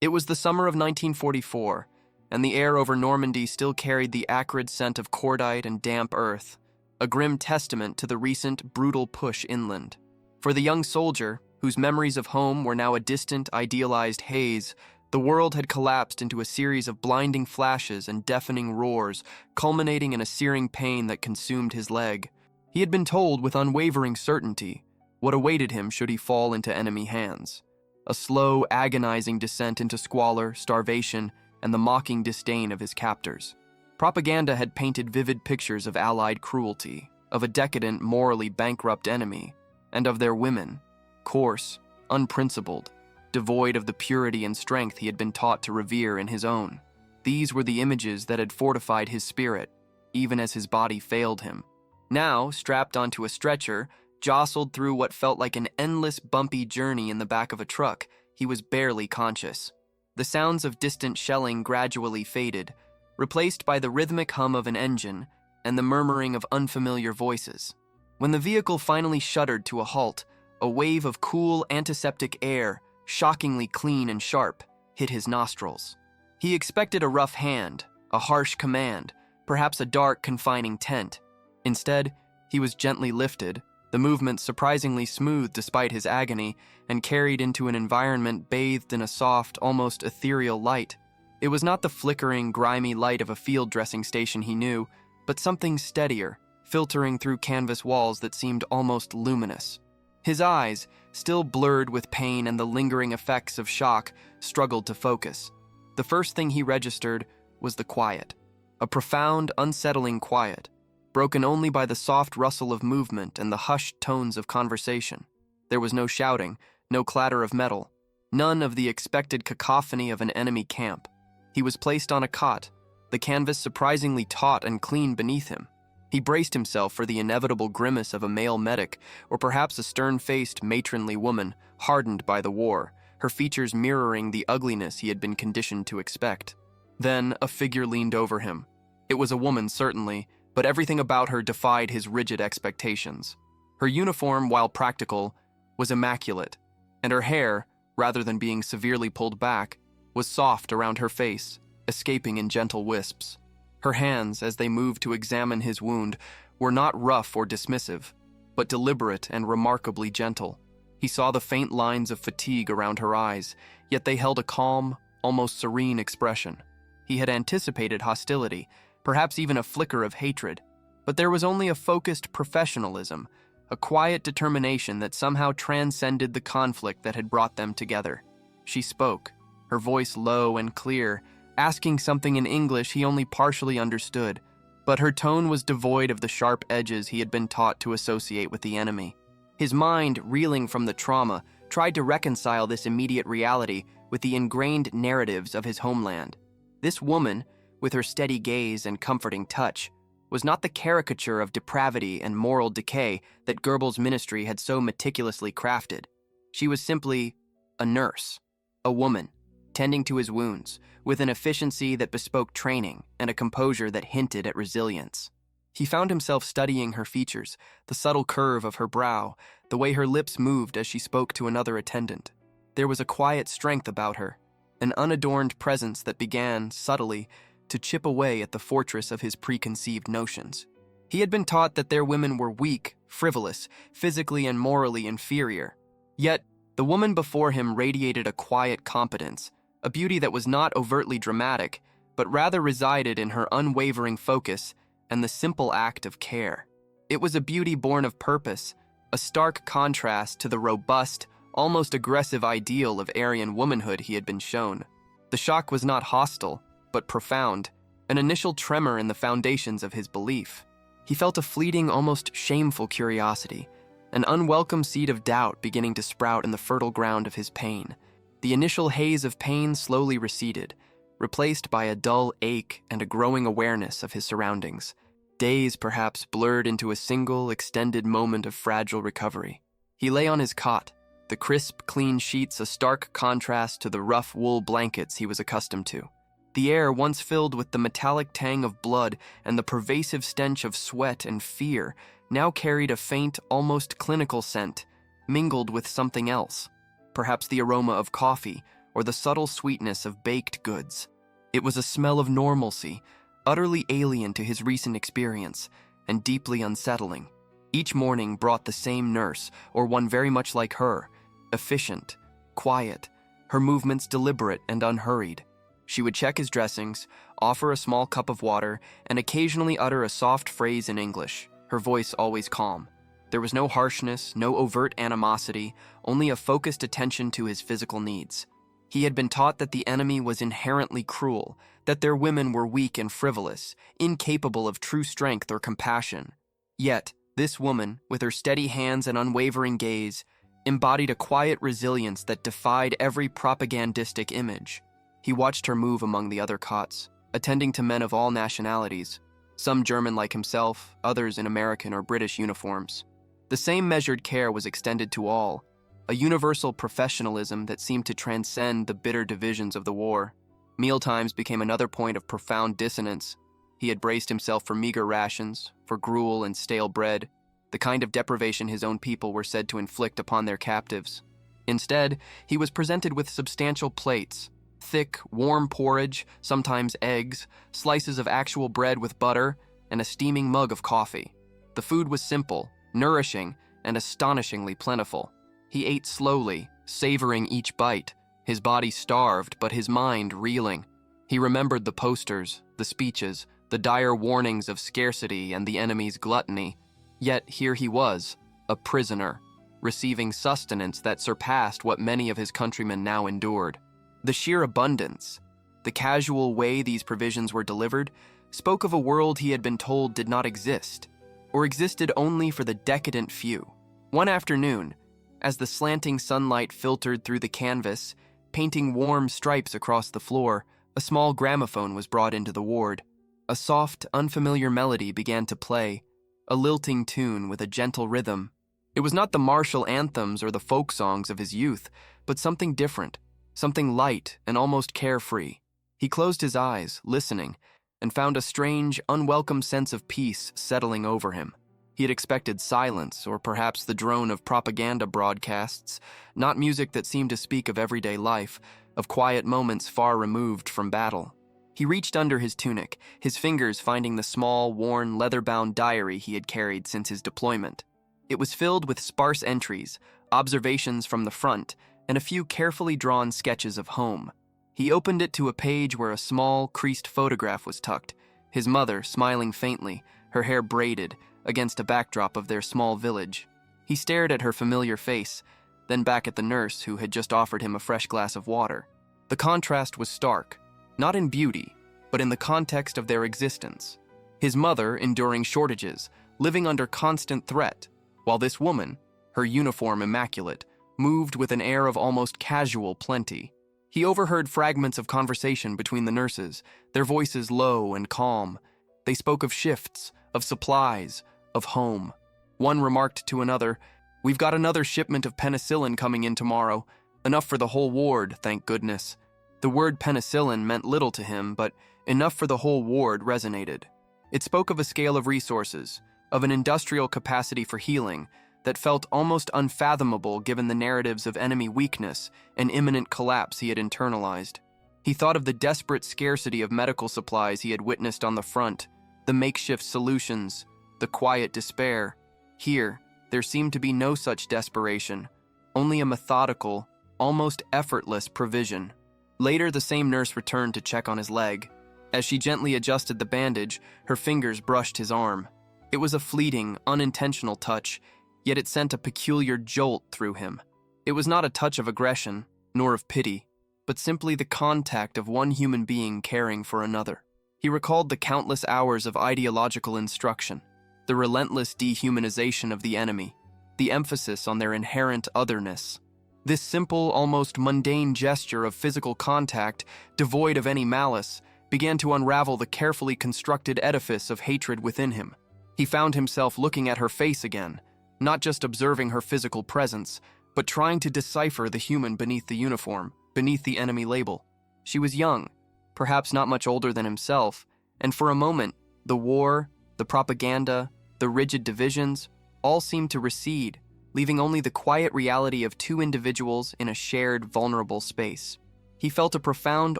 It was the summer of 1944, and the air over Normandy still carried the acrid scent of cordite and damp earth, a grim testament to the recent, brutal push inland. For the young soldier, whose memories of home were now a distant, idealized haze, the world had collapsed into a series of blinding flashes and deafening roars, culminating in a searing pain that consumed his leg. He had been told with unwavering certainty what awaited him should he fall into enemy hands. A slow, agonizing descent into squalor, starvation, and the mocking disdain of his captors. Propaganda had painted vivid pictures of Allied cruelty, of a decadent, morally bankrupt enemy, and of their women, coarse, unprincipled, devoid of the purity and strength he had been taught to revere in his own. These were the images that had fortified his spirit, even as his body failed him. Now, strapped onto a stretcher, jostled through what felt like an endless bumpy journey in the back of a truck, he was barely conscious. The sounds of distant shelling gradually faded, replaced by the rhythmic hum of an engine and the murmuring of unfamiliar voices. When the vehicle finally shuddered to a halt, a wave of cool, antiseptic air, shockingly clean and sharp, hit his nostrils. He expected a rough hand, a harsh command, perhaps a dark, confining tent. Instead, he was gently lifted, the movement surprisingly smooth despite his agony, and carried into an environment bathed in a soft, almost ethereal light. It was not the flickering, grimy light of a field dressing station he knew, but something steadier, filtering through canvas walls that seemed almost luminous. His eyes, still blurred with pain and the lingering effects of shock, struggled to focus. The first thing he registered was the quiet. A profound, unsettling quiet, broken only by the soft rustle of movement and the hushed tones of conversation. There was no shouting, no clatter of metal, none of the expected cacophony of an enemy camp. He was placed on a cot, the canvas surprisingly taut and clean beneath him. He braced himself for the inevitable grimace of a male medic, or perhaps a stern-faced, matronly woman, hardened by the war, her features mirroring the ugliness he had been conditioned to expect. Then a figure leaned over him. It was a woman, certainly, but everything about her defied his rigid expectations. Her uniform, while practical, was immaculate, and her hair, rather than being severely pulled back, was soft around her face, escaping in gentle wisps. Her hands, as they moved to examine his wound, were not rough or dismissive, but deliberate and remarkably gentle. He saw the faint lines of fatigue around her eyes, yet they held a calm, almost serene expression. He had anticipated hostility, perhaps even a flicker of hatred, but there was only a focused professionalism, a quiet determination that somehow transcended the conflict that had brought them together. She spoke, her voice low and clear, asking something in English he only partially understood, but her tone was devoid of the sharp edges he had been taught to associate with the enemy. His mind, reeling from the trauma, tried to reconcile this immediate reality with the ingrained narratives of his homeland. This woman, with her steady gaze and comforting touch, was not the caricature of depravity and moral decay that Goebbels' ministry had so meticulously crafted. She was simply a nurse, a woman, tending to his wounds, with an efficiency that bespoke training and a composure that hinted at resilience. He found himself studying her features, the subtle curve of her brow, the way her lips moved as she spoke to another attendant. There was a quiet strength about her, an unadorned presence that began, subtly, to chip away at the fortress of his preconceived notions. He had been taught that their women were weak, frivolous, physically and morally inferior. Yet, the woman before him radiated a quiet competence, a beauty that was not overtly dramatic, but rather resided in her unwavering focus and the simple act of care. It was a beauty born of purpose, a stark contrast to the robust, almost aggressive ideal of Aryan womanhood he had been shown. The shock was not hostile, but profound, an initial tremor in the foundations of his belief. He felt a fleeting, almost shameful curiosity, an unwelcome seed of doubt beginning to sprout in the fertile ground of his pain. The initial haze of pain slowly receded, replaced by a dull ache and a growing awareness of his surroundings. Days, perhaps, blurred into a single, extended moment of fragile recovery. He lay on his cot, the crisp, clean sheets a stark contrast to the rough wool blankets he was accustomed to. The air, once filled with the metallic tang of blood and the pervasive stench of sweat and fear, now carried a faint, almost clinical scent, mingled with something else, perhaps the aroma of coffee or the subtle sweetness of baked goods. It was a smell of normalcy, utterly alien to his recent experience, and deeply unsettling. Each morning brought the same nurse, or one very much like her, efficient, quiet, her movements deliberate and unhurried. She would check his dressings, offer a small cup of water, and occasionally utter a soft phrase in English, her voice always calm. There was no harshness, no overt animosity, only a focused attention to his physical needs. He had been taught that the enemy was inherently cruel, that their women were weak and frivolous, incapable of true strength or compassion. Yet, this woman, with her steady hands and unwavering gaze, embodied a quiet resilience that defied every propagandistic image. He watched her move among the other cots, attending to men of all nationalities, some German like himself, others in American or British uniforms. The same measured care was extended to all, a universal professionalism that seemed to transcend the bitter divisions of the war. Mealtimes became another point of profound dissonance. He had braced himself for meager rations, for gruel and stale bread, the kind of deprivation his own people were said to inflict upon their captives. Instead, he was presented with substantial plates, thick, warm porridge, sometimes eggs, slices of actual bread with butter, and a steaming mug of coffee. The food was simple, nourishing, and astonishingly plentiful. He ate slowly, savoring each bite, his body starved but his mind reeling. He remembered the posters, the speeches, the dire warnings of scarcity and the enemy's gluttony. Yet here he was, a prisoner, receiving sustenance that surpassed what many of his countrymen now endured. The sheer abundance, the casual way these provisions were delivered, spoke of a world he had been told did not exist, or existed only for the decadent few. One afternoon, as the slanting sunlight filtered through the canvas, painting warm stripes across the floor, a small gramophone was brought into the ward. A soft, unfamiliar melody began to play, a lilting tune with a gentle rhythm. It was not the martial anthems or the folk songs of his youth, but something different, something light and almost carefree. He closed his eyes, listening, and found a strange, unwelcome sense of peace settling over him. He had expected silence, or perhaps the drone of propaganda broadcasts, not music that seemed to speak of everyday life, of quiet moments far removed from battle. He reached under his tunic, his fingers finding the small, worn, leather-bound diary he had carried since his deployment. It was filled with sparse entries, observations from the front, and a few carefully drawn sketches of home. He opened it to a page where a small, creased photograph was tucked, his mother smiling faintly, her hair braided, against a backdrop of their small village. He stared at her familiar face, then back at the nurse who had just offered him a fresh glass of water. The contrast was stark, not in beauty, but in the context of their existence. His mother enduring shortages, living under constant threat, while this woman, her uniform immaculate, moved with an air of almost casual plenty. He overheard fragments of conversation between the nurses, their voices low and calm. They spoke of shifts, of supplies, of home. One remarked to another, "We've got another shipment of penicillin coming in tomorrow. Enough for the whole ward, thank goodness." The word penicillin meant little to him, but enough for the whole ward resonated. It spoke of a scale of resources, of an industrial capacity for healing, that felt almost unfathomable given the narratives of enemy weakness and imminent collapse he had internalized. He thought of the desperate scarcity of medical supplies he had witnessed on the front, the makeshift solutions, the quiet despair. Here, there seemed to be no such desperation, only a methodical, almost effortless provision. Later, the same nurse returned to check on his leg. As she gently adjusted the bandage, her fingers brushed his arm. It was a fleeting, unintentional touch, yet it sent a peculiar jolt through him. It was not a touch of aggression, nor of pity, but simply the contact of one human being caring for another. He recalled the countless hours of ideological instruction, the relentless dehumanization of the enemy, the emphasis on their inherent otherness. This simple, almost mundane gesture of physical contact, devoid of any malice, began to unravel the carefully constructed edifice of hatred within him. He found himself looking at her face again, not just observing her physical presence, but trying to decipher the human beneath the uniform, beneath the enemy label. She was young, perhaps not much older than himself, and for a moment, the war, the propaganda, the rigid divisions, all seemed to recede, leaving only the quiet reality of two individuals in a shared, vulnerable space. He felt a profound,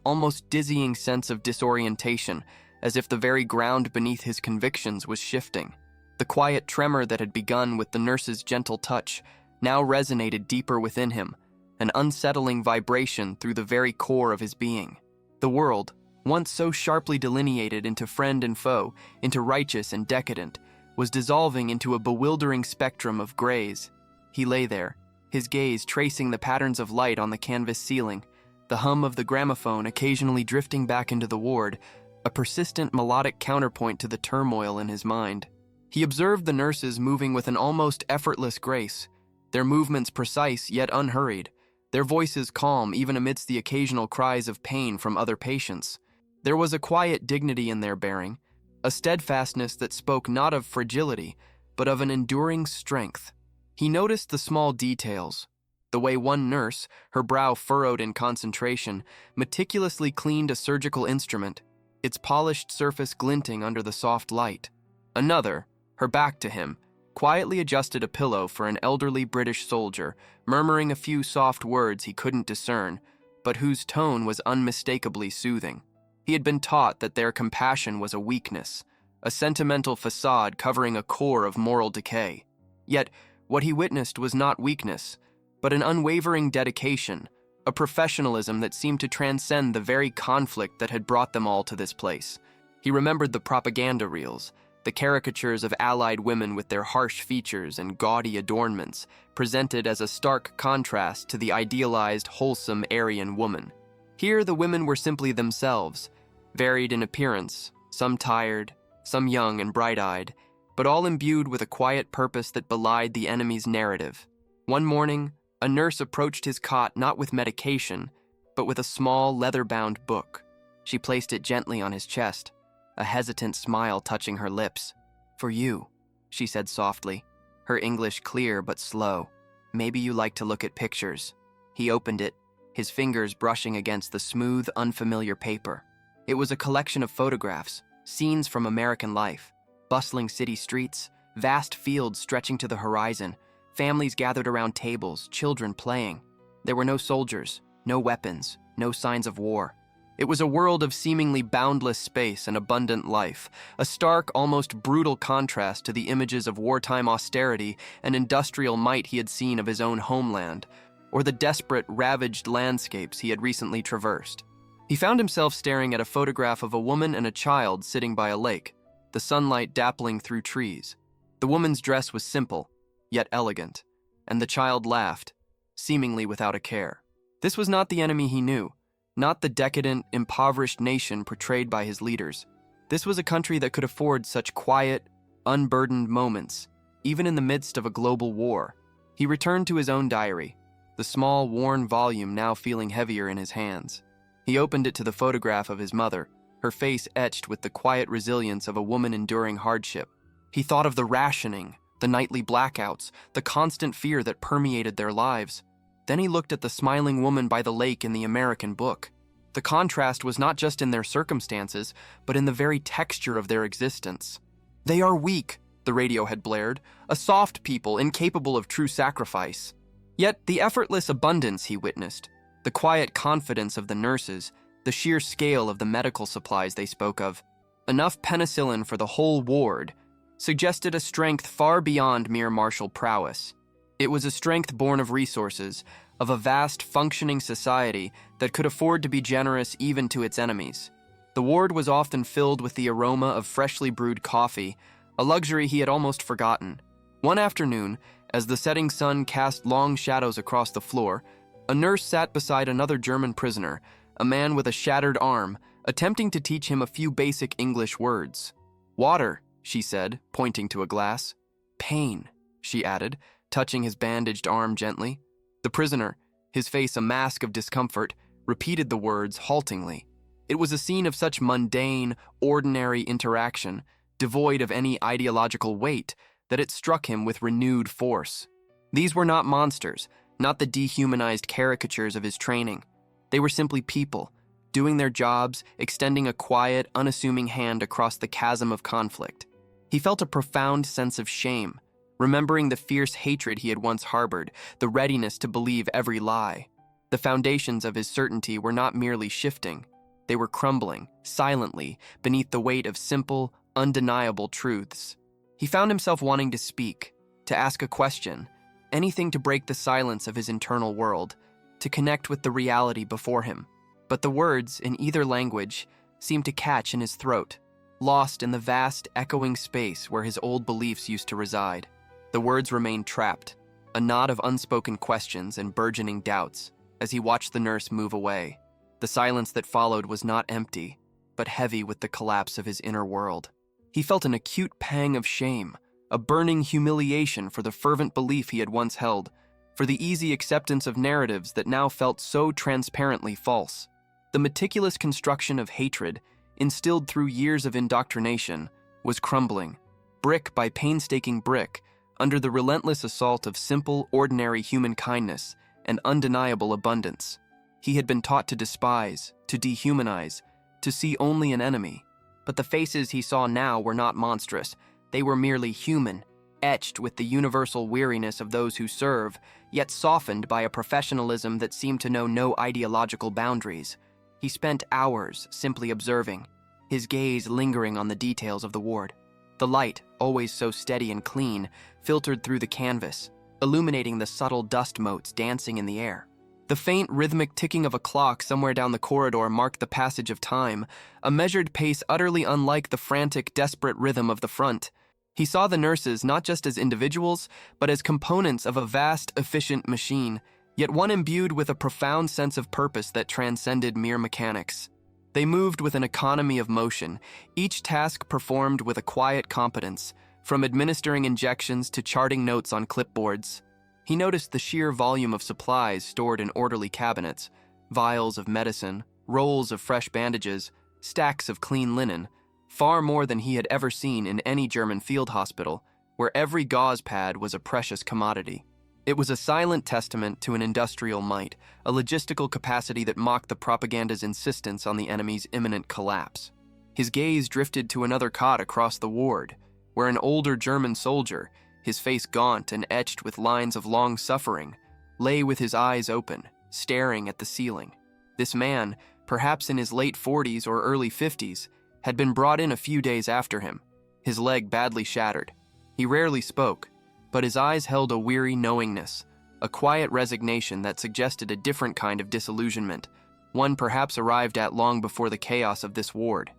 almost dizzying sense of disorientation, as if the very ground beneath his convictions was shifting. The quiet tremor that had begun with the nurse's gentle touch now resonated deeper within him, an unsettling vibration through the very core of his being. The world, once so sharply delineated into friend and foe, into righteous and decadent, was dissolving into a bewildering spectrum of grays. He lay there, his gaze tracing the patterns of light on the canvas ceiling, the hum of the gramophone occasionally drifting back into the ward, a persistent melodic counterpoint to the turmoil in his mind. He observed the nurses moving with an almost effortless grace, their movements precise yet unhurried, their voices calm even amidst the occasional cries of pain from other patients. There was a quiet dignity in their bearing, a steadfastness that spoke not of fragility, but of an enduring strength. He noticed the small details, the way one nurse, her brow furrowed in concentration, meticulously cleaned a surgical instrument, its polished surface glinting under the soft light. Another, her back to him, quietly adjusted a pillow for an elderly British soldier, murmuring a few soft words he couldn't discern, but whose tone was unmistakably soothing. He had been taught that their compassion was a weakness, a sentimental facade covering a core of moral decay. Yet, what he witnessed was not weakness, but an unwavering dedication, a professionalism that seemed to transcend the very conflict that had brought them all to this place. He remembered the propaganda reels, the caricatures of allied women with their harsh features and gaudy adornments, presented as a stark contrast to the idealized, wholesome Aryan woman. Here the women were simply themselves, varied in appearance, some tired, some young and bright-eyed, but all imbued with a quiet purpose that belied the enemy's narrative. One morning, a nurse approached his cot not with medication, but with a small, leather-bound book. She placed it gently on his chest, a hesitant smile touching her lips. "For you," she said softly, her English clear but slow. "Maybe you like to look at pictures." He opened it, his fingers brushing against the smooth, unfamiliar paper. It was a collection of photographs, scenes from American life, bustling city streets, vast fields stretching to the horizon, families gathered around tables, children playing. There were no soldiers, no weapons, no signs of war. It was a world of seemingly boundless space and abundant life, a stark, almost brutal contrast to the images of wartime austerity and industrial might he had seen of his own homeland, or the desperate, ravaged landscapes he had recently traversed. He found himself staring at a photograph of a woman and a child sitting by a lake, the sunlight dappling through trees. The woman's dress was simple, yet elegant, and the child laughed, seemingly without a care. This was not the enemy he knew, not the decadent, impoverished nation portrayed by his leaders. This was a country that could afford such quiet, unburdened moments, even in the midst of a global war. He returned to his own diary, the small, worn volume now feeling heavier in his hands. He opened it to the photograph of his mother, her face etched with the quiet resilience of a woman enduring hardship. He thought of the rationing, the nightly blackouts, the constant fear that permeated their lives. Then he looked at the smiling woman by the lake in the American book. The contrast was not just in their circumstances, but in the very texture of their existence. "They are weak," the radio had blared, "a soft people incapable of true sacrifice." Yet the effortless abundance he witnessed, the quiet confidence of the nurses, the sheer scale of the medical supplies they spoke of, enough penicillin for the whole ward, suggested a strength far beyond mere martial prowess. It was a strength born of resources, of a vast, functioning society that could afford to be generous even to its enemies. The ward was often filled with the aroma of freshly brewed coffee, a luxury he had almost forgotten. One afternoon, as the setting sun cast long shadows across the floor, a nurse sat beside another German prisoner, a man with a shattered arm, attempting to teach him a few basic English words. "Water," she said, pointing to a glass. "Pain," she added, touching his bandaged arm gently. The prisoner, his face a mask of discomfort, repeated the words haltingly. It was a scene of such mundane, ordinary interaction, devoid of any ideological weight, that it struck him with renewed force. These were not monsters, not the dehumanized caricatures of his training. They were simply people, doing their jobs, extending a quiet, unassuming hand across the chasm of conflict. He felt a profound sense of shame, remembering the fierce hatred he had once harbored, the readiness to believe every lie. The foundations of his certainty were not merely shifting, they were crumbling, silently, beneath the weight of simple, undeniable truths. He found himself wanting to speak, to ask a question, anything to break the silence of his internal world, to connect with the reality before him. But the words, in either language, seemed to catch in his throat, lost in the vast, echoing space where his old beliefs used to reside. The words remained trapped, a knot of unspoken questions and burgeoning doubts, as he watched the nurse move away. The silence that followed was not empty, but heavy with the collapse of his inner world. He felt an acute pang of shame, a burning humiliation for the fervent belief he had once held, for the easy acceptance of narratives that now felt so transparently false. The meticulous construction of hatred, instilled through years of indoctrination, was crumbling, brick by painstaking brick, under the relentless assault of simple, ordinary human kindness and undeniable abundance. He had been taught to despise, to dehumanize, to see only an enemy. But the faces he saw now were not monstrous. They were merely human, etched with the universal weariness of those who serve, yet softened by a professionalism that seemed to know no ideological boundaries. He spent hours simply observing, his gaze lingering on the details of the ward. The light, always so steady and clean, filtered through the canvas, illuminating the subtle dust motes dancing in the air. The faint, rhythmic ticking of a clock somewhere down the corridor marked the passage of time, a measured pace utterly unlike the frantic, desperate rhythm of the front. He saw the nurses not just as individuals, but as components of a vast, efficient machine, yet one imbued with a profound sense of purpose that transcended mere mechanics. They moved with an economy of motion, each task performed with a quiet competence, from administering injections to charting notes on clipboards. He noticed the sheer volume of supplies stored in orderly cabinets, vials of medicine, rolls of fresh bandages, stacks of clean linen, far more than he had ever seen in any German field hospital, where every gauze pad was a precious commodity. It was a silent testament to an industrial might, a logistical capacity that mocked the propaganda's insistence on the enemy's imminent collapse. His gaze drifted to another cot across the ward, where an older German soldier, his face gaunt and etched with lines of long suffering, lay with his eyes open, staring at the ceiling. This man, perhaps in his late 40s or early 50s, had been brought in a few days after him, his leg badly shattered. He rarely spoke, but his eyes held a weary knowingness, a quiet resignation that suggested a different kind of disillusionment, one perhaps arrived at long before the chaos of this ward.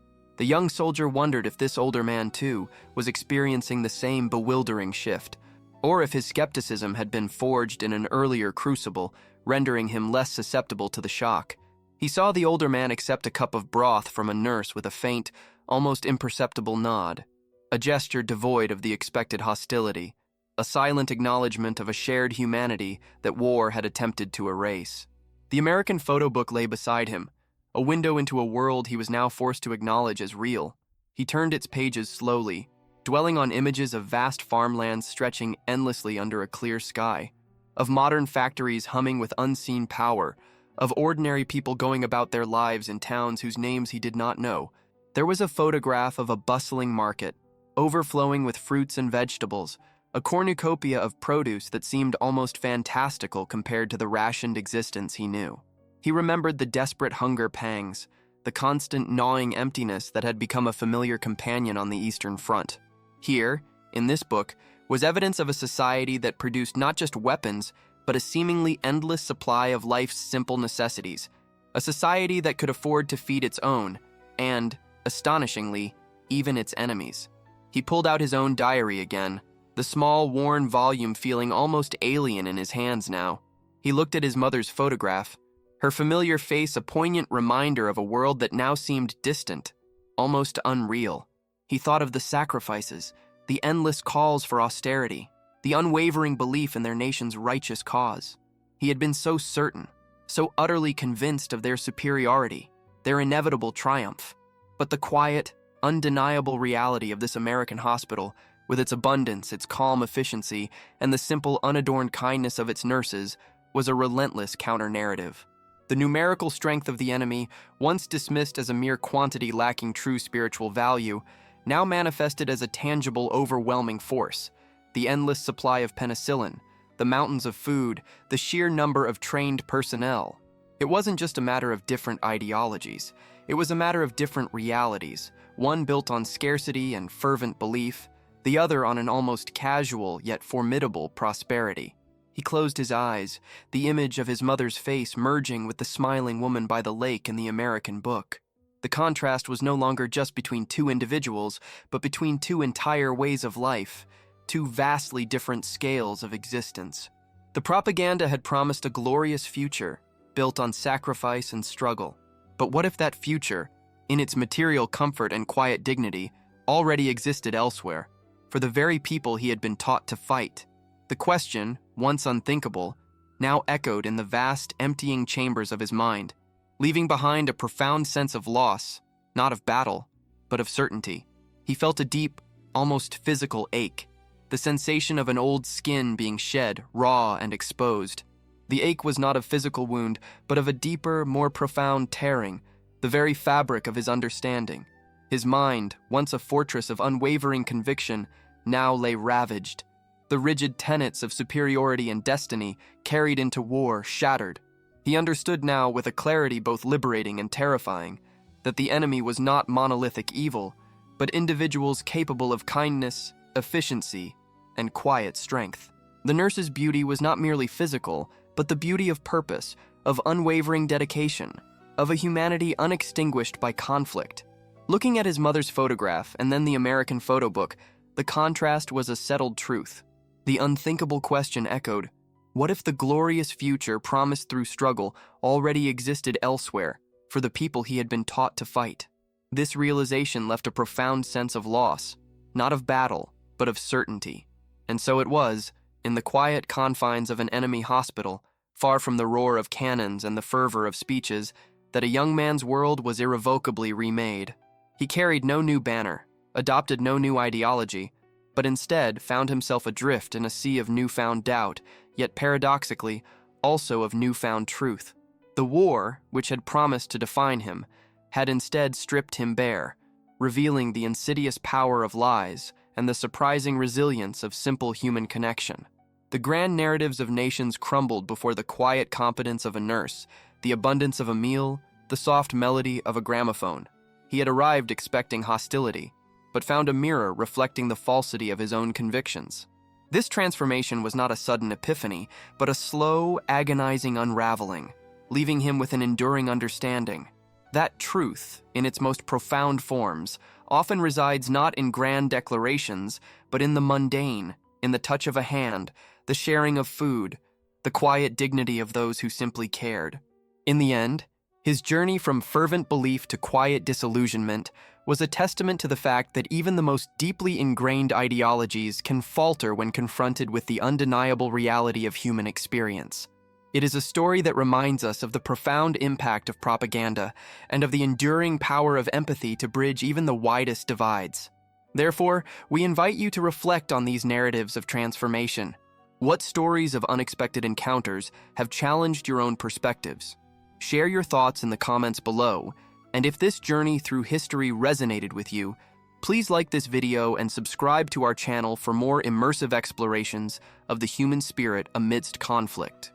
The young soldier wondered if this older man, too, was experiencing the same bewildering shift, or if his skepticism had been forged in an earlier crucible, rendering him less susceptible to the shock. He saw the older man accept a cup of broth from a nurse with a faint, almost imperceptible nod, a gesture devoid of the expected hostility, a silent acknowledgement of a shared humanity that war had attempted to erase. The American photo book lay beside him, a window into a world he was now forced to acknowledge as real. He turned its pages slowly, dwelling on images of vast farmlands stretching endlessly under a clear sky, of modern factories humming with unseen power, of ordinary people going about their lives in towns whose names he did not know. There was a photograph of a bustling market, overflowing with fruits and vegetables, a cornucopia of produce that seemed almost fantastical compared to the rationed existence he knew. He remembered the desperate hunger pangs, the constant gnawing emptiness that had become a familiar companion on the Eastern Front. Here, in this book, was evidence of a society that produced not just weapons, but a seemingly endless supply of life's simple necessities, a society that could afford to feed its own, and, astonishingly, even its enemies. He pulled out his own diary again, the small, worn volume feeling almost alien in his hands now. He looked at his mother's photograph, her familiar face a poignant reminder of a world that now seemed distant, almost unreal. He thought of the sacrifices, the endless calls for austerity, the unwavering belief in their nation's righteous cause. He had been so certain, so utterly convinced of their superiority, their inevitable triumph. But the quiet, undeniable reality of this American hospital, with its abundance, its calm efficiency, and the simple, unadorned kindness of its nurses, was a relentless counter-narrative. The numerical strength of the enemy, once dismissed as a mere quantity lacking true spiritual value, now manifested as a tangible, overwhelming force. The endless supply of penicillin, the mountains of food, the sheer number of trained personnel. It wasn't just a matter of different ideologies. It was a matter of different realities, one built on scarcity and fervent belief, the other on an almost casual yet formidable prosperity. He closed his eyes, the image of his mother's face merging with the smiling woman by the lake in the American book. The contrast was no longer just between two individuals, but between two entire ways of life, two vastly different scales of existence. The propaganda had promised a glorious future, built on sacrifice and struggle. But what if that future, in its material comfort and quiet dignity, already existed elsewhere, for the very people he had been taught to fight? The question, once unthinkable, now echoed in the vast, emptying chambers of his mind, leaving behind a profound sense of loss, not of battle, but of certainty. He felt a deep, almost physical ache, the sensation of an old skin being shed, raw and exposed. The ache was not of physical wound, but of a deeper, more profound tearing, the very fabric of his understanding. His mind, once a fortress of unwavering conviction, now lay ravaged. The rigid tenets of superiority and destiny, carried into war, shattered. He understood now, with a clarity both liberating and terrifying, that the enemy was not monolithic evil, but individuals capable of kindness, efficiency, and quiet strength. The nurse's beauty was not merely physical, but the beauty of purpose, of unwavering dedication, of a humanity unextinguished by conflict. Looking at his mother's photograph and then the American photo book, the contrast was a settled truth. The unthinkable question echoed, what if the glorious future promised through struggle already existed elsewhere for the people he had been taught to fight? This realization left a profound sense of loss, not of battle, but of certainty. And so it was, in the quiet confines of an enemy hospital, far from the roar of cannons and the fervor of speeches, that a young man's world was irrevocably remade. He carried no new banner, adopted no new ideology, but instead found himself adrift in a sea of newfound doubt, yet paradoxically, also of newfound truth. The war, which had promised to define him, had instead stripped him bare, revealing the insidious power of lies and the surprising resilience of simple human connection. The grand narratives of nations crumbled before the quiet competence of a nurse, the abundance of a meal, the soft melody of a gramophone. He had arrived expecting hostility, but found a mirror reflecting the falsity of his own convictions. This transformation was not a sudden epiphany, but a slow, agonizing unraveling, leaving him with an enduring understanding. That truth, in its most profound forms, often resides not in grand declarations, but in the mundane, in the touch of a hand, the sharing of food, the quiet dignity of those who simply cared. In the end, his journey from fervent belief to quiet disillusionment was a testament to the fact that even the most deeply ingrained ideologies can falter when confronted with the undeniable reality of human experience. It is a story that reminds us of the profound impact of propaganda and of the enduring power of empathy to bridge even the widest divides. Therefore, we invite you to reflect on these narratives of transformation. What stories of unexpected encounters have challenged your own perspectives? Share your thoughts in the comments below, and if this journey through history resonated with you, please like this video and subscribe to our channel for more immersive explorations of the human spirit amidst conflict.